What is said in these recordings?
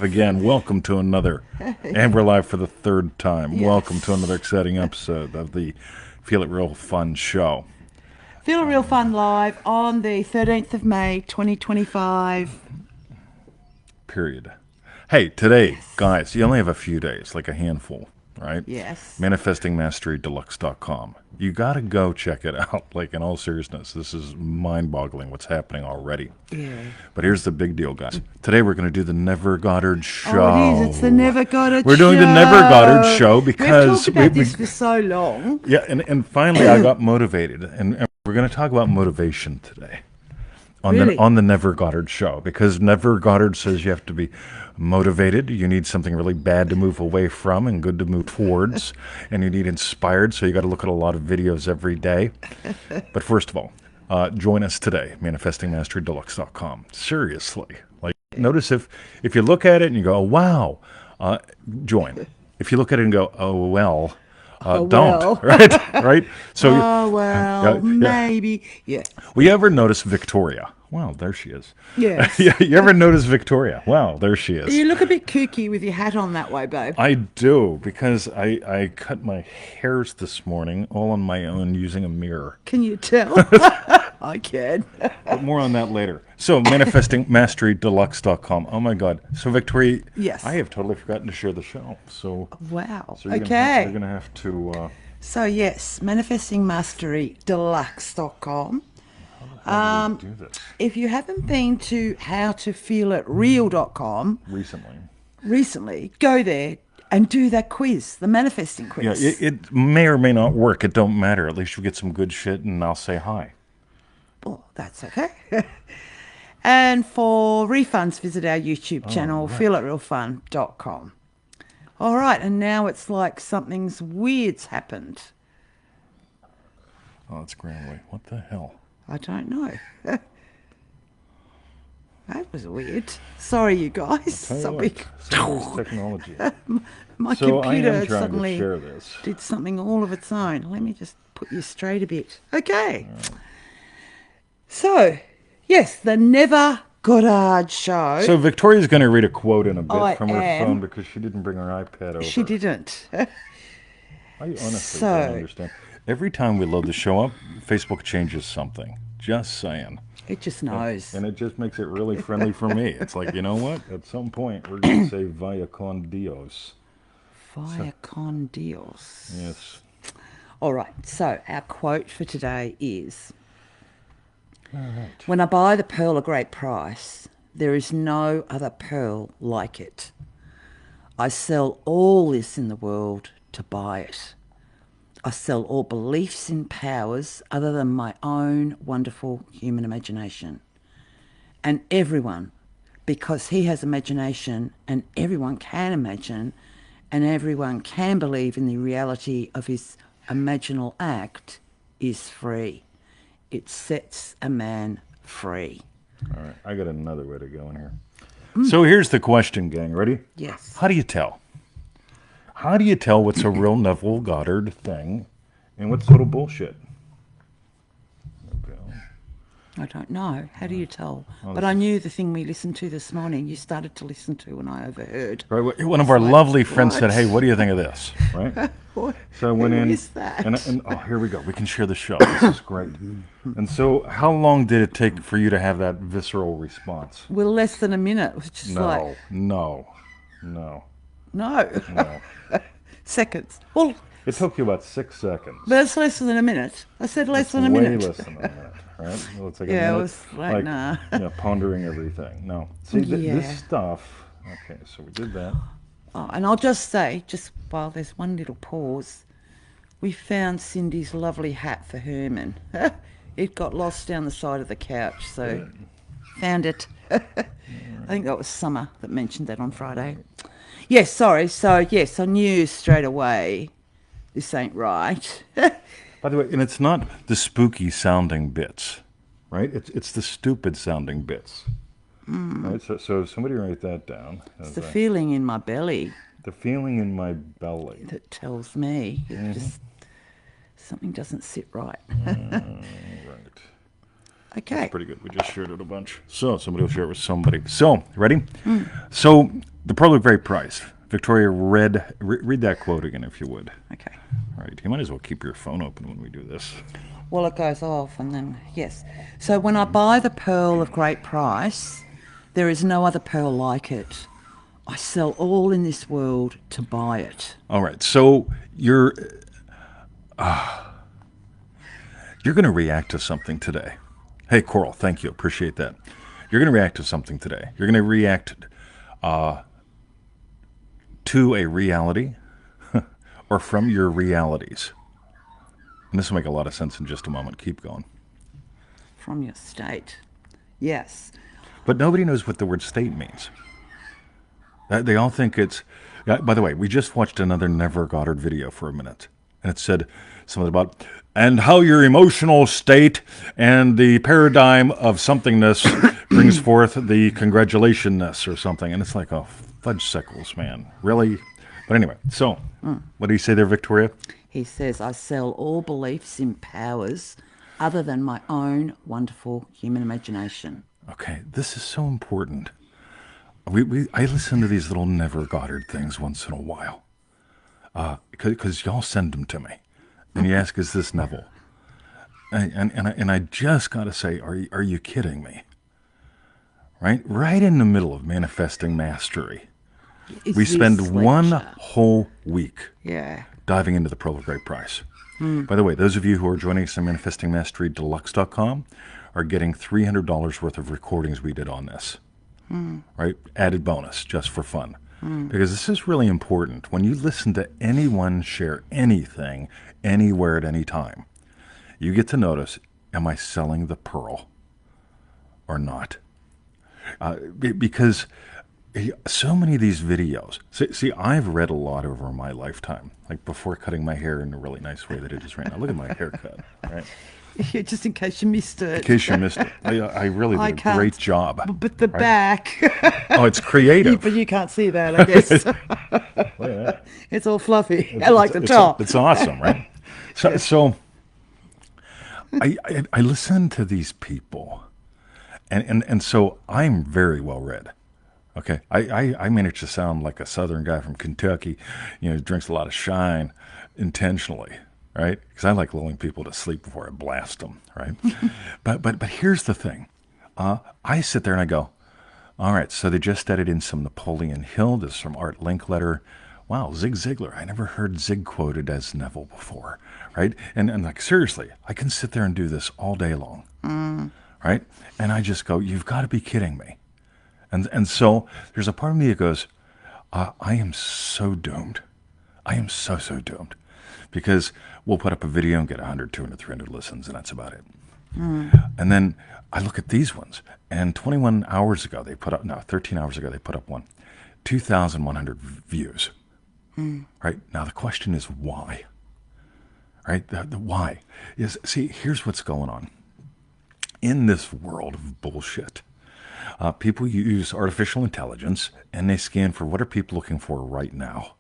Again, welcome to another, and we're live for the third time. Yes. Welcome to another exciting episode of the Feel It Real Fun show. Feel Real Fun live on the 13th of May 2025. Period. Hey, today, Yes. guys, you only have a few days, like a handful, right? Yes. ManifestingMasteryDeluxe.com. You got to go check it out. Like, in all seriousness, this is mind-boggling what's happening already. Yeah. But here's the big deal, guys. Today we're going to do the Neville Goddard show. Oh, it is. It's the Neville Goddard show. We're doing the Neville Goddard show because we've talked about this for so long. Yeah, and finally I got motivated, and we're going to talk about motivation today on Really? the Neville Goddard show, because Neville Goddard says you have to be motivated. You need something really bad to move away from and good to move towards, and you need inspired. So you got to look at a lot of videos every day. But first of all, join us today, ManifestingMasteryDeluxe.com. Seriously, like, notice if you look at it and you go, oh, wow, join. If you look at it and go, oh well. Don't, right? So, Maybe, yeah. Well, you ever notice Victoria? Wow, there she is. Yes. You ever notice Victoria? Wow, there she is. You look a bit kooky with your hat on that way, babe. I do, because I cut my hairs this morning all on my own using a mirror. Can you tell? I can. But more on that later. So, ManifestingMasteryDeluxe.com. Oh my God. So, Victoria, Yes. I have totally forgotten to share the show. So, Wow. you're Okay. You're gonna have to. So, yes, ManifestingMasteryDeluxe.com. How do we do this If you haven't been to howtofeelitreal.com recently, go there and do that quiz, the manifesting Yeah, quiz. it may or may not work. It don't matter. At least you get some good shit, and I'll say hi. Well, that's okay. And for refunds, visit our YouTube channel, feelitrealfun.com. All right, and now it's like something's weird's happened. Oh, it's Granway. What the hell? I don't know. That was weird. Sorry, you guys. Tell you Something. what, some of this technology. My So I computer am trying suddenly to share this. did something all of its own. Let me just put you straight a bit. Okay. So, yes, the Neville Goddard show. So Victoria's going to read a quote in a bit I from her am. phone because she didn't bring her iPad over. She didn't. I honestly So- don't understand. Every time we load the show up, Facebook changes something. Just saying. It just knows. And it just makes it really friendly for me. It's like, you know what? At some point, we're going to say via con Dios. Via con Dios. Yes. All right. So, our quote for today is, All right. when I buy the pearl a great price, there is no other pearl like it. I sell all this in the world to buy it. I sell all beliefs in powers other than my own wonderful human imagination. And everyone, because he has imagination and everyone can imagine and everyone can believe in the reality of his imaginal act, is free. It sets a man free. All right. I got another way to go in here. So here's the question, gang. Ready? Yes. How do you tell? How do you tell what's a real Neville Goddard thing and what's total bullshit? Okay. I don't know. How do you tell? Oh, But I knew the thing we listened to this morning, you started to listen to, and I overheard. Right, one of our lovely friends said, what? "Hey, what do you think of this?" Right. What? So I went Who in, is that? and oh, here we go. We can share the show. This is great. And so, how long did it take for you to have that visceral response? Well, less than a minute. It was just like, No. no. No. Seconds. Well, It took you about 6 seconds. that's less than a minute. I said less than a Way minute. less than a minute, right? Well, it's like a Yeah, it minute, was like, nah. pondering everything. No. See, Yeah. this stuff. Okay, so we did that. Oh, and I'll just say, just while there's one little pause, we found Cindy's lovely hat for Herman. It got lost down the side of the couch, so found it. I think that was Summer that mentioned that on Friday. Yes, sorry. So, yes, I knew straight away this ain't right. By the way, and it's not the spooky sounding bits, right? It's the stupid sounding bits. Right? So somebody write that down. It's the feeling in my belly The feeling in my belly. that tells me it just something doesn't sit right. Right. Okay. That's pretty good. We just shared it a bunch. So somebody will share it with somebody. So, ready? So The Pearl of Great Price. Victoria read that quote again, if you would. Okay. All right. You might as well keep your phone open when we do this. Well, it goes off and then, yes. So when I buy the pearl of great price, there is no other pearl like it. I sell all in this world to buy it. All right. So you're going to react to something today. Hey, Coral, thank you. Appreciate that. You're going to react to something today. You're going to react to a reality or from your realities. And this will make a lot of sense in just a moment. Keep going. From your state. Yes. But nobody knows what the word state means. They all think it's... By the way, we just watched another Neville Goddard video for a minute. And it said something about, and how your emotional state and the paradigm of somethingness brings forth the congratulationness or something. And it's like, oh, fudgesicles, man. Really? But anyway, so what do you say there, Victoria? He says, I sell all beliefs in powers other than my own wonderful human imagination. Okay, this is so important. I listen to these little Neville Goddard things once in a while. Because y'all send them to me. And you ask, is this Neville? And I just got to say, are you kidding me? Right in the middle of manifesting mastery. We spend one whole week diving into the Pearl of Great Price. By the way, those of you who are joining us on ManifestingMasteryDeluxe.com are getting $300 worth of recordings we did on this. Right? Added bonus, just for fun. Because this is really important. When you listen to anyone share anything, anywhere, at any time, you get to notice, am I selling the pearl or not? Because so many of these videos, see, I've read a lot over my lifetime, like before cutting my hair in a really nice way that it is right now. Look at my haircut, right? Yeah, just in case you missed it. In case you missed it. I really did a great job. But the back. Oh, it's creative. But you can't see that, I guess. Look at that. It's all fluffy. I like the top. It's awesome, right? So I listen to these people, and so I'm very well read. Okay, I manage to sound like a Southern guy from Kentucky, drinks a lot of shine intentionally. Right? Because I like lulling people to sleep before I blast them, right? but here's the thing. I sit there and I go, all right, so they just added in some Napoleon Hill. This is from Art Linkletter. Wow, Zig Ziglar. I never heard Zig quoted as Neville before, right? And like, seriously, I can sit there and do this all day long, right? And I just go, you've got to be kidding me. And so there's a part of me that goes, I am so doomed. I am so doomed. Because we'll put up a video and get 100, 200, 300 listens, and that's about it. And then I look at these ones, and 13 hours ago, they put up one. 2,100 views. Right? Now, the question is why? Right? The why is, see, here's what's going on. In this world of bullshit, people use artificial intelligence, and they scan for what are people looking for right now.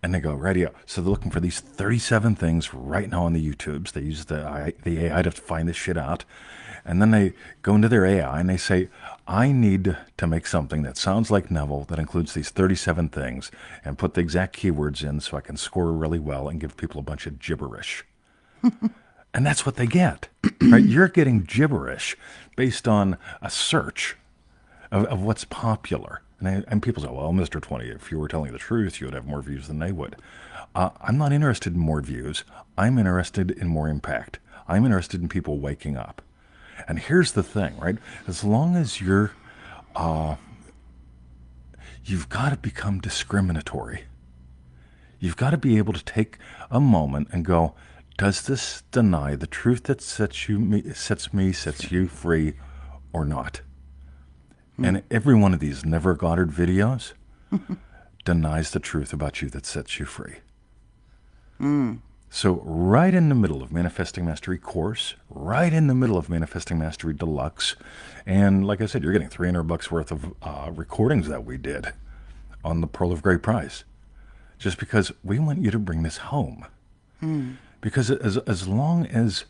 And they go, radio. So they're looking for these 37 things right now on the YouTubes. They use the AI to find this shit out. And then they go into their AI and they say, I need to make something that sounds like Neville that includes these 37 things and put the exact keywords in so I can score really well and give people a bunch of gibberish. And that's what they get. Right? You're getting gibberish based on a search of what's popular. And people say, well, Mr. 20, if you were telling the truth, you would have more views than they would. I'm not interested in more views. I'm interested in more impact. I'm interested in people waking up. And here's the thing, right? As long as you've got to become discriminatory. You've got to be able to take a moment and go, does this deny the truth that sets you free or not? And every one of these Neville Goddard videos denies the truth about you that sets you free. So right in the middle of Manifesting Mastery course, right in the middle of Manifesting Mastery Deluxe, and like I said, you're getting $300 worth of recordings that we did on the Pearl of Great Price, just because we want you to bring this home. Because as long as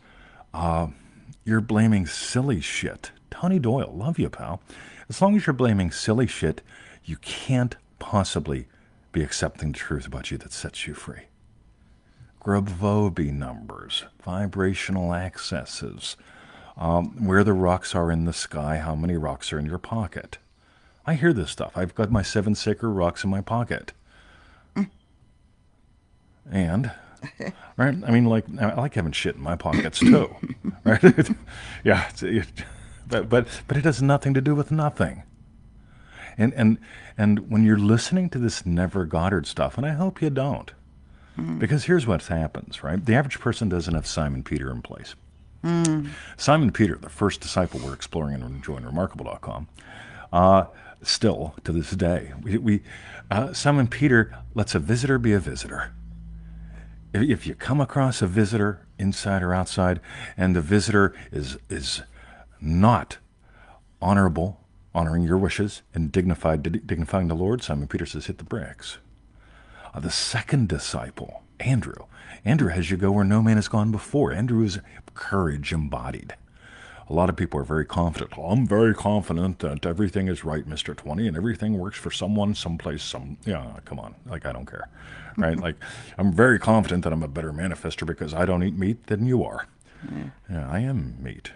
you're blaming silly shit, Tony Doyle, love you, pal. As long as you're blaming silly shit, you can't possibly be accepting the truth about you that sets you free. Grabovoi numbers, vibrational accesses, where the rocks are in the sky, how many rocks are in your pocket. I hear this stuff. I've got my 7 sacred rocks in my pocket. And, right, I mean, like, I like having shit in my pockets too, right? Yeah, but it has nothing to do with nothing. And when you're listening to this Neville Goddard stuff, and I hope you don't, because here's what happens, right? The average person doesn't have Simon Peter in place. Simon Peter, the first disciple we're exploring and enjoying Remarkable.com, still to this day, Simon Peter lets a visitor be a visitor. If you come across a visitor, inside or outside, and the visitor is not honoring your wishes and dignifying the Lord, Simon Peter says, hit the bricks. The second disciple, Andrew has you go where no man has gone before. Andrew is courage embodied. A lot of people are very confident. Well, I'm very confident that everything is right, Mr. 20, and everything works for someone, someplace, come on. Like, I don't care, right? Like, I'm very confident that I'm a better manifester because I don't eat meat than you are. Yeah, I am meat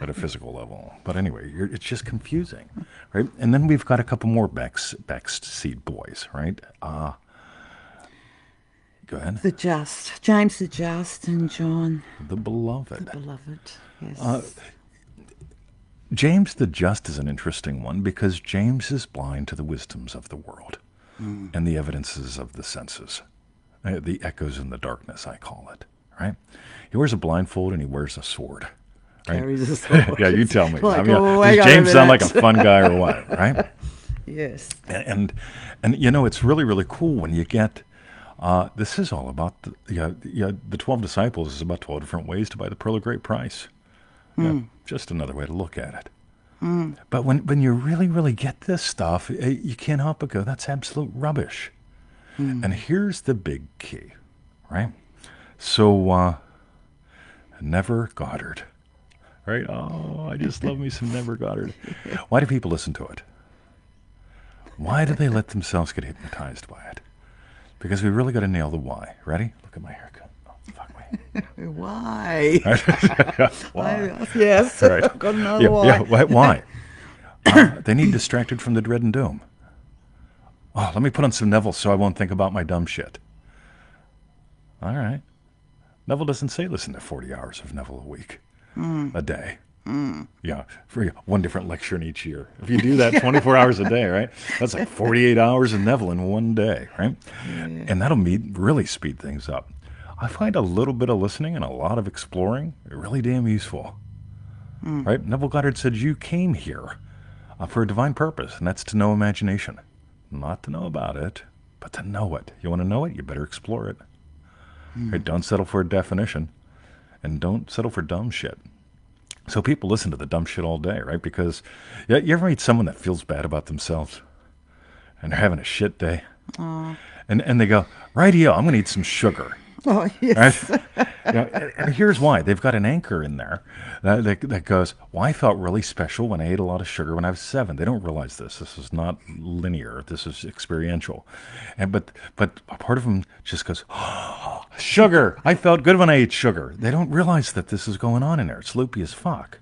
at a physical level. But anyway, it's just confusing, right? And then we've got a couple more backseat boys, right? Go ahead. The Just, James the Just, and John the Beloved. the Beloved. Yes. James the Just is an interesting one because James is blind to the wisdoms of the world and the evidences of the senses, the echoes in the darkness, I call it, right? He wears a blindfold and he wears a sword. Right? Carries a sword. Yeah, you tell me. Like, does James sound like a fun guy or what, right? Yes. And it's really, really cool when you get... this is all about the 12 disciples is about 12 different ways to buy the pearl of great price. Yeah, just another way to look at it. But when you really, really get this stuff, you can't help but go, that's absolute rubbish. And here's the big key, right? So, Neville Goddard, right? Oh, I just love me some Neville Goddard. Why do people listen to it? Why do they let themselves get hypnotized by it? Because we really got to nail the why. Ready? Look at my haircut. Oh, fuck me. Why? Why? Yes. Right. I've got another why. Why? They need distracted from the dread and doom. Oh, let me put on some Neville so I won't think about my dumb shit. All right. Neville doesn't say listen to 40 hours of Neville a week, a day. Yeah, for one different lecture in each year. If you do that 24 hours a day, right? That's like 48 hours of Neville in one day, right? Yeah. And that'll really speed things up. I find a little bit of listening and a lot of exploring really damn useful, right? Neville Goddard said you came here for a divine purpose, and that's to know imagination. Not to know about it, but to know it. You want to know it? You better explore it. Right? Don't settle for a definition, and don't settle for dumb shit. So people listen to the dumb shit all day, right? Because you ever meet someone that feels bad about themselves and they're having a shit day? And they go, rightio, I'm going to eat some sugar. Oh, yes. Right? And here's why. They've got an anchor in there that goes, well, I felt really special when I ate a lot of sugar when I was 7. They don't realize this. This is not linear. This is experiential. But a part of them just goes, oh, sugar. I felt good when I ate sugar. They don't realize that this is going on in there. It's loopy as fuck.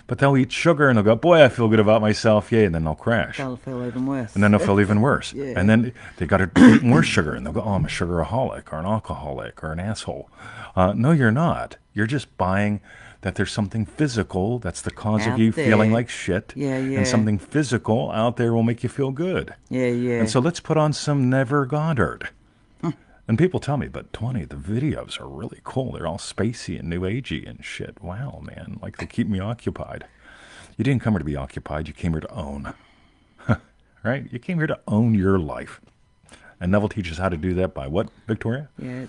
But they'll eat sugar and they'll go, boy, I feel good about myself, yay, and then they'll crash. They'll feel even worse. And then they'll feel even worse. Yeah. And then they got to eat more sugar, and they'll go, oh, I'm a sugaraholic or an alcoholic or an asshole. No, you're not. You're just buying that there's something physical that's the cause Out of you there. feeling like shit. Yeah. And something physical out there will make you feel good. Yeah. And so let's put on some Neville Goddard. And people tell me, but 20, the videos are really cool. They're all spacey and new agey and shit. Wow, man. Like, they keep me occupied. You didn't come here to be occupied. You came here to own. Right? You came here to own your life. And Neville teaches how to do that by what, Victoria? Yeah.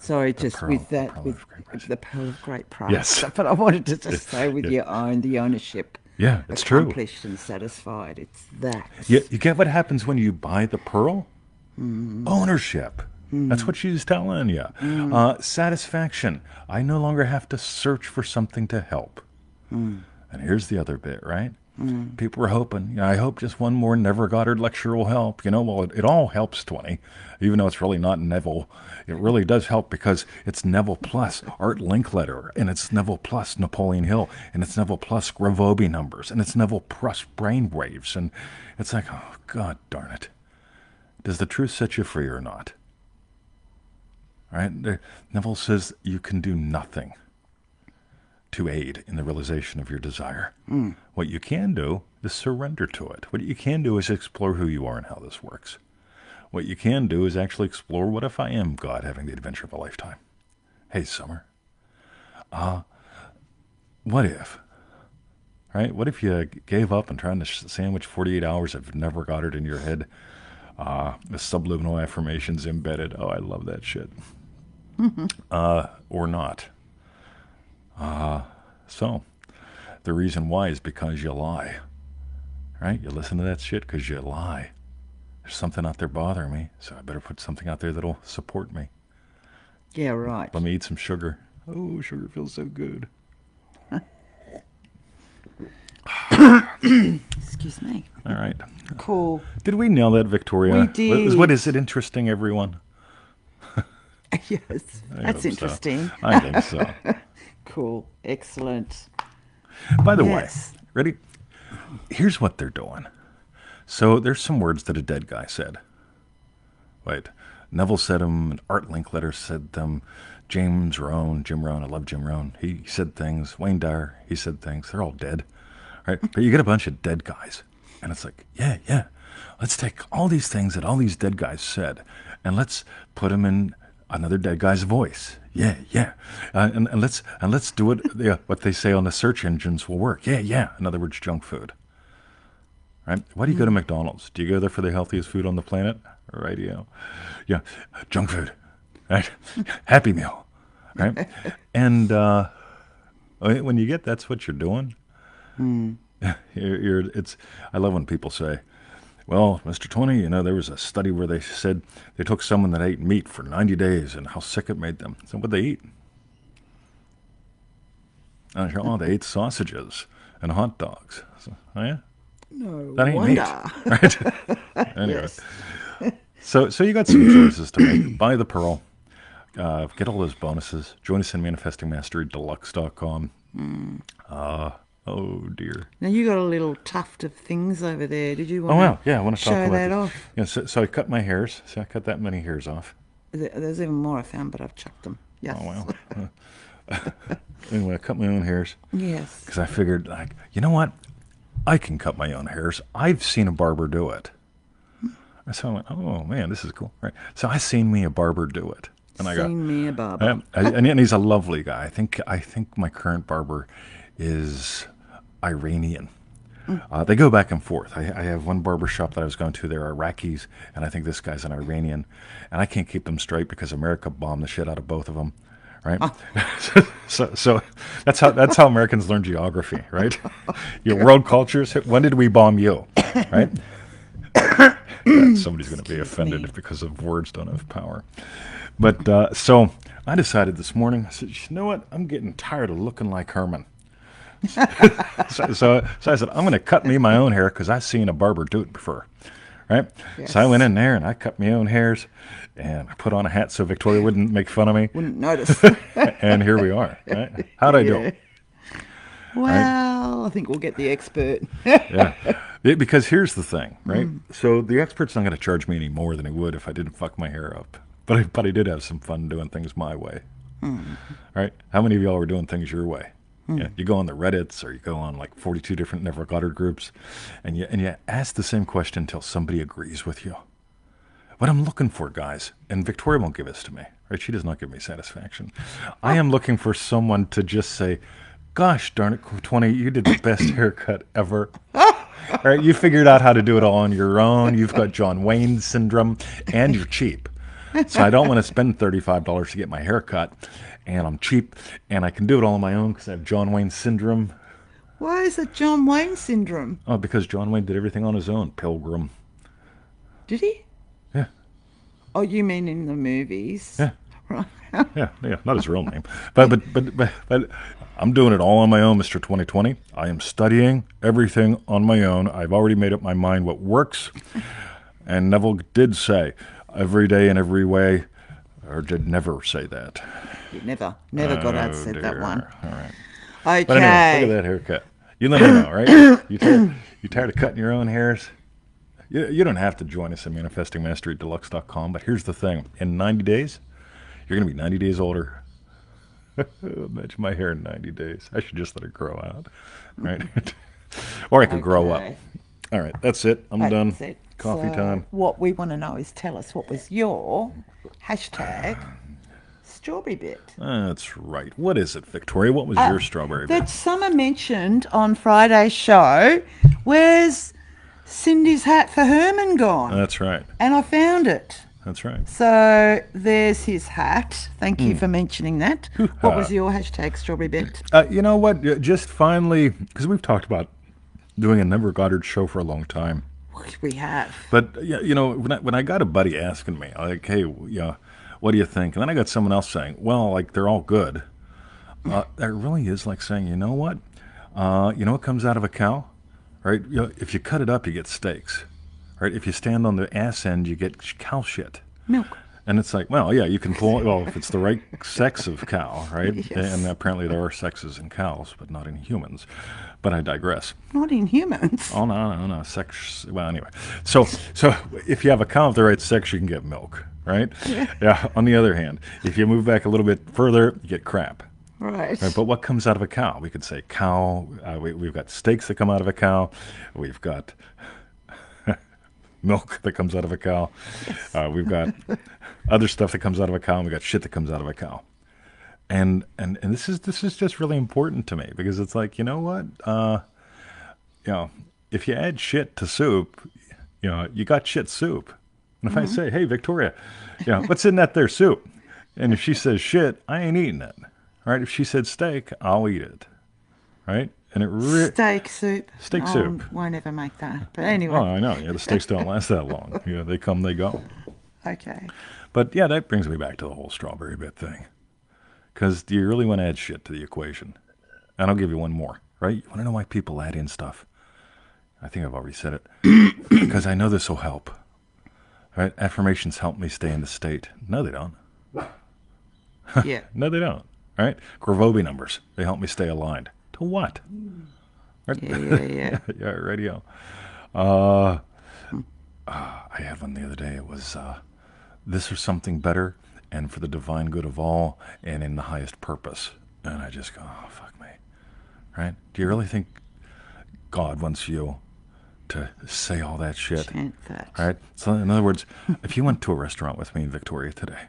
Sorry, just pearl, with that, the pearl with of great price. the pearl of great price. Yes. But I wanted to just say with your own, the ownership. Yeah, it's true. Accomplished and satisfied. It's that. You get what happens when you buy the pearl? Ownership. That's what she's telling you. Satisfaction. I no longer have to search for something to help. And here's the other bit, right? People were hoping, I hope just one more Neville Goddard lecture will help. Well, it all helps, 20, even though it's really not Neville. It really does help because it's Neville plus Art Linkletter, and it's Neville plus Napoleon Hill, and it's Neville plus Gravobi numbers, and it's Neville plus brain waves. And it's like, oh, God darn it. Does the truth set you free or not? Right? Neville says you can do nothing to aid in the realization of your desire. What you can do is surrender to it. What you can do is explore who you are and how this works. What you can do is actually explore, what if I am God having the adventure of a lifetime? Hey, Summer. What if? Right? What if you gave up and trying to sandwich 48 hours of Neville Goddard in your head? The subliminal affirmations embedded. Oh, I love that shit. Or not. So, the reason why is because you lie. Right? You listen to that shit because you lie. There's something out there bothering me, so I better put something out there that'll support me. Yeah, right. Let me eat some sugar. Oh, sugar feels so good. Excuse me. All right. Cool. Did we nail that, Victoria? We did. What is it interesting, everyone? Yes, I that's hope interesting. So. I think so. Cool. Excellent. By the Yes. way, ready? Here's what they're doing. So there's some words that a dead guy said. Wait. Neville said them, Art Linkletter said them, Jim Rohn, I love Jim Rohn. He said things. Wayne Dyer, he said things. They're all dead. Right? But you get a bunch of dead guys. And it's like, yeah. Let's take all these things that all these dead guys said, and let's put them in another dead guy's voice. Yeah. And let's do it. What they say on the search engines will work. Yeah. In other words, junk food. Right? Why do you go to McDonald's? Do you go there for the healthiest food on the planet? Radio. Yeah. Junk food. Right? Happy Meal. Right? And when you get that's what you're doing. I love when people say, well, Mr. 20, there was a study where they said they took someone that ate meat for 90 days and how sick it made them. So what'd they eat? They ate sausages and hot dogs. So, oh yeah? No That ain't wonder. meat. Right? Anyway. Yes. So you got some choices to make. Buy the Pearl. Get all those bonuses. Join us in ManifestingMasteryDeluxe.com. Oh, dear. Now, you got a little tuft of things over there. Did you want Oh, wow. Yeah, I want to talk show about that this. off? Yeah, so I cut my hairs. So I cut that many hairs off. There's even more I found, but I've chucked them. Yes. Oh, wow. Anyway, I cut my own hairs Yes. because I figured, you know what? I can cut my own hairs. I've seen a barber do it. So I went, oh, man, this is cool. Right. So I seen me a barber do it. And Seen me a barber. And he's a lovely guy. I think my current barber is Iranian. They go back and forth. I have one barber shop that I was going to. They're Iraqis, and I think this guy's an Iranian. And I can't keep them straight because America bombed the shit out of both of them. Right? So that's how Americans learn geography, right? Your world cultures. When did we bomb you? Right? Somebody's going to be offended because of words don't have power. But so I decided this morning, I said, you know what? I'm getting tired of looking like Herman. so I said, I'm going to cut me my own hair because I've seen a barber do it before. Right? Yes. So I went in there and I cut my own hairs and I put on a hat so Victoria wouldn't make fun of me. Wouldn't notice. And here we are. Right? How'd I do? Well, I think we'll get the expert. Yeah. Because here's the thing, right? So the expert's not going to charge me any more than he would if I didn't fuck my hair up. But I did have some fun doing things my way. Right? How many of y'all were doing things your way? Yeah, you go on the Reddits or you go on like 42 different Neville Goddard groups and you ask the same question until somebody agrees with you. What I'm looking for, guys, and Victoria won't give this to me, right? She does not give me satisfaction. I am looking for someone to just say, gosh darn it, 20, you did the best haircut ever. Right? You figured out how to do it all on your own. You've got John Wayne syndrome and you're cheap. So I don't want to spend $35 to get my hair cut. And I'm cheap, and I can do it all on my own because I have John Wayne syndrome. Why is it John Wayne syndrome? Oh, because John Wayne did everything on his own, Pilgrim. Did he? Yeah. Oh, you mean in the movies? Yeah. Yeah, not his real name. But I'm doing it all on my own, Mr. 2020. I am studying everything on my own. I've already made up my mind what works. And Neville did say, every day in every way, or did never say that. Never Goddard said that Dear. one. All right. Okay. But anyway, look at that haircut. You let me know, right? You tired of cutting your own hairs? You don't have to join us at ManifestingMasteryDeluxe.com, but here's the thing. In 90 days, you're going to be 90 days older. Imagine my hair in 90 days. I should just let it grow out, right? Or I could grow up. All right, that's it. I'm done. It. Coffee time. What we want to know is tell us what was your hashtag strawberry bit. That's right. What is it, Victoria? What was your strawberry bit? That Summer mentioned on Friday's show, where's Cindy's hat for Herman gone? That's right. And I found it. That's right. So there's his hat. Thank you for mentioning that. What was your hashtag strawberry bit? You know what? Just finally, because we've talked about doing a Neville Goddard show for a long time. We have. But, you know, when I got a buddy asking me, like, hey, yeah, what do you think? And then I got someone else saying, well, like, they're all good. That really is like saying, you know what? You know what comes out of a cow? Right? You know, if you cut it up, you get steaks. Right? If you stand on the ass end, you get cow shit. Milk. And it's like, well, yeah, you can pull, well, if it's the right sex of cow, right? Yes. And apparently there are sexes in cows, but not in humans. But I digress. Not in humans. Oh, no. Sex, well, anyway. So if you have a cow of the right sex, you can get milk, right? Yeah. On the other hand, if you move back a little bit further, you get crap. Right. But what comes out of a cow? We could say cow. We've got steaks that come out of a cow. We've got milk that comes out of a cow. Yes. We've got other stuff that comes out of a cow, and we've got shit that comes out of a cow. And this is just really important to me, because it's like, you know what? You know, if you add shit to soup, you know, you got shit soup. And if I say, hey, Victoria, you know, what's in that there soup? And if she says shit, I ain't eating it. Right? If she said steak, I'll eat it. Right? And steak soup. Steak soup. Won't ever make that. But anyway. Oh, I know. Yeah, the steaks don't last that long. You know, they come, they go. Okay. But yeah, that brings me back to the whole strawberry bit thing. Because do you really want to add shit to the equation? And I'll give you one more, right? You want to know why people add in stuff? I think I've already said it. Because I know this will help. Right? Affirmations help me stay in the state. No, they don't. Yeah. No, they don't. Right? Gravobi numbers. They help me stay aligned. To what? Right? Yeah. Yeah, radio. I had one the other day. It was this or something better, and for the divine good of all, and in the highest purpose. And I just go, oh, fuck me. Right? Do you really think God wants you to say all that shit? Chant that. Right? So in other words, if you went to a restaurant with me in Victoria today,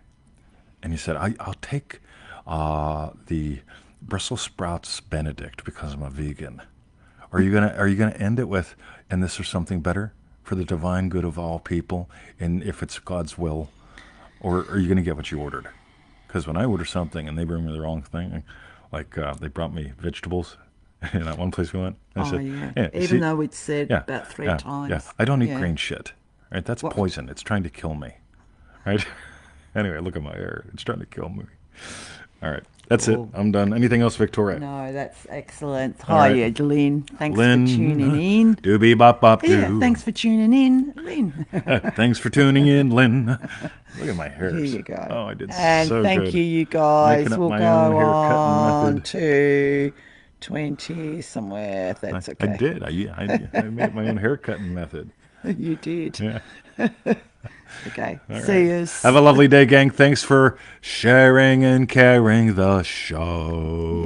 and you said, I'll take the Brussels sprouts Benedict because I'm a vegan. Are you gonna end it with, and this or something better for the divine good of all people, and if it's God's will, or are you gonna get what you ordered? Because when I order something and they bring me the wrong thing, like they brought me vegetables in that one place we went, and I said, yeah, even though we'd said about three times. Yeah, I don't eat green shit. Right? That's poison. It's trying to kill me. Right? Anyway, look at my hair. It's trying to kill me. All right. That's it. I'm done. Anything else, Victoria? No, that's excellent. Hi, Lynn. Thanks for tuning in. Doobie bop bop doo. Yeah, thanks for tuning in, Lynn. Thanks for tuning in, Lynn. Look at my hair. Here you go. Oh, I did and so good. And thank you guys. Making up we'll my go own on haircutting to 20 somewhere, if that's okay. I did. I made my own haircutting method. You did. Yeah. Okay. All See right. yous. Have a lovely day, gang. Thanks for sharing and caring the show.